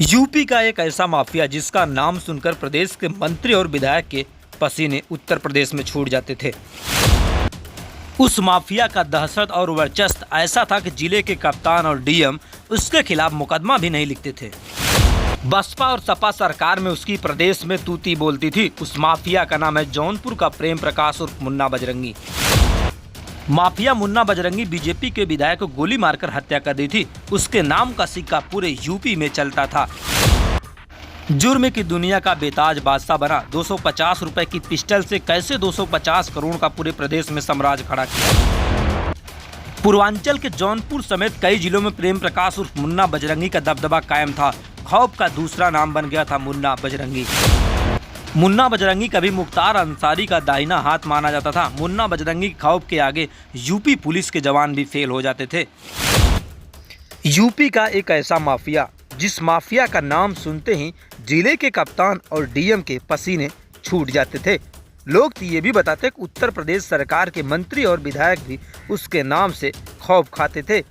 UP का एक ऐसा माफिया जिसका नाम सुनकर प्रदेश के मंत्री और विधायक के पसीने उत्तर प्रदेश में छूट जाते थे। उस माफिया का दहशत और वर्चस्व ऐसा था कि जिले के कप्तान और डीएम उसके खिलाफ मुकदमा भी नहीं लिखते थे। बसपा और सपा सरकार में उसकी प्रदेश में तूती बोलती थी। उस माफिया का नाम है जौनपुर का प्रेम प्रकाश उर्फ मुन्ना बजरंगी। माफिया मुन्ना बजरंगी बीजेपी के विधायक को गोली मारकर हत्या कर दी थी। उसके नाम का सिक्का पूरे यूपी में चलता था। जुर्म की दुनिया का बेताज बादशाह बना। 250 रुपए की पिस्टल से कैसे 250 करोड़ का पूरे प्रदेश में साम्राज्य खड़ा किया। पूर्वांचल के जौनपुर समेत कई जिलों में प्रेम प्रकाश उर्फ मुन्ना बजरंगी का दबदबा कायम था। खौफ का दूसरा नाम बन गया था मुन्ना बजरंगी। मुन्ना बजरंगी कभी मुख्तार अंसारी का दाहिना हाथ माना जाता था। मुन्ना बजरंगी के खौफ के आगे यूपी पुलिस के जवान भी फेल हो जाते थे। यूपी का एक ऐसा माफिया जिस माफिया का नाम सुनते ही जिले के कप्तान और डीएम के पसीने छूट जाते थे। लोग तो ये भी बताते कि उत्तर प्रदेश सरकार के मंत्री और विधायक भी उसके नाम से खौफ खाते थे।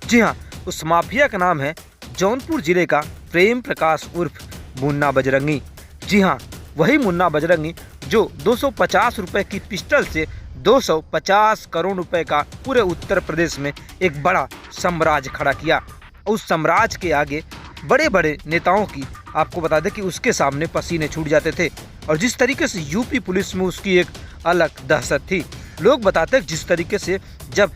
जी हाँ, उस माफिया का नाम है जौनपुर जिले का प्रेम प्रकाश उर्फ मुन्ना बजरंगी। जी हाँ, वही मुन्ना बजरंगी जो 250 रुपए की पिस्टल से 250 करोड़ रुपए का पूरे उत्तर प्रदेश में एक बड़ा साम्राज्य खड़ा किया। उस साम्राज्य के आगे बड़े बड़े नेताओं की आपको बता दें कि उसके सामने पसीने छूट जाते थे। और जिस तरीके से यूपी पुलिस में उसकी एक अलग दहशत थी। लोग बताते हैं जिस तरीके से जब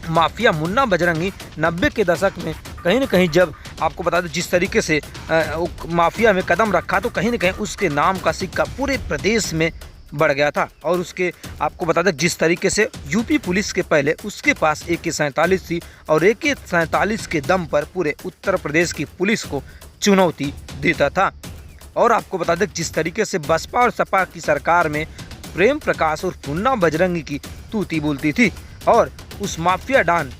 माफिया मुन्ना बजरंगी 90 के दशक में कहीं न कहीं जब आपको बता दें जिस तरीके से माफिया में कदम रखा तो कहीं न कहीं उसके नाम का सिक्का पूरे प्रदेश में बढ़ गया था। और उसके आपको बता दें जिस तरीके से यूपी पुलिस के पहले उसके पास AK-47 थी और AK-47 के दम पर पूरे उत्तर प्रदेश की पुलिस को चुनौती देता था। और आपको बता दें जिस तरीके से बसपा और सपा की सरकार में प्रेम प्रकाश और मुन्ना बजरंगी की तूती बोलती थी। और उस माफिया डॉन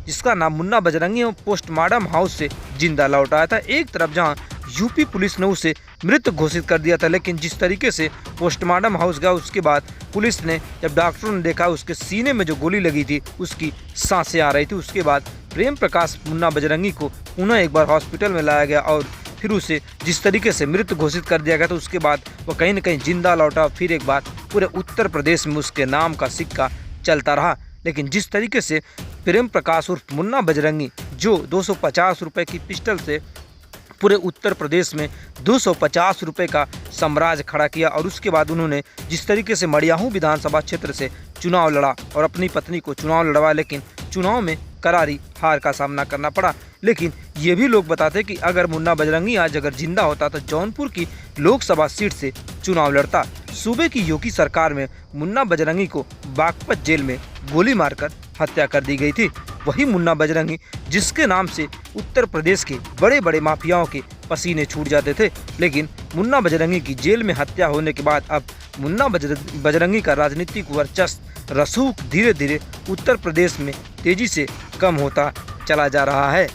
जिसका नाम मुन्ना बजरंगी पोस्टमार्टम हाउस से जिंदा लौट आया था। एक तरफ जहां यूपी पुलिस ने उसे मृत घोषित कर दिया था, लेकिन जिस तरीके से पोस्टमार्टम हाउस गया उसके बाद पुलिस ने जब डॉक्टरों ने देखा उसके सीने में जो गोली लगी थी उसकी सांसें आ रही थी। उसके बाद प्रेम प्रकाश मुन्ना बजरंगी को पुनः एक बार हॉस्पिटल में लाया गया और फिर उसे जिस तरीके से मृत घोषित कर दिया गया तो उसके बाद वो कहीं न कहीं जिंदा लौटा। फिर एक बार पूरे उत्तर प्रदेश में उसके नाम का सिक्का चलता रहा। लेकिन जिस तरीके से प्रेम प्रकाश उर्फ मुन्ना बजरंगी जो 250 रुपए की पिस्टल से पूरे उत्तर प्रदेश में 250 रुपए का साम्राज्य खड़ा किया और उसके बाद उन्होंने जिस तरीके से मड़ियाहू विधानसभा क्षेत्र से चुनाव लड़ा और अपनी पत्नी को चुनाव लड़वा, लेकिन चुनाव में करारी हार का सामना करना पड़ा। लेकिन ये भी लोग बताते कि अगर मुन्ना बजरंगी आज अगर जिंदा होता तो जौनपुर की लोकसभा सीट से चुनाव लड़ता। सूबे की योगी सरकार में मुन्ना बजरंगी को बागपत जेल में गोली मारकर हत्या कर दी गई थी। वही मुन्ना बजरंगी जिसके नाम से उत्तर प्रदेश के बड़े बड़े माफियाओं के पसीने छूट जाते थे। लेकिन मुन्ना बजरंगी की जेल में हत्या होने के बाद अब मुन्ना बजरंगी का राजनीतिक वर्चस्व रसूख धीरे धीरे उत्तर प्रदेश में तेजी से कम होता चला जा रहा है।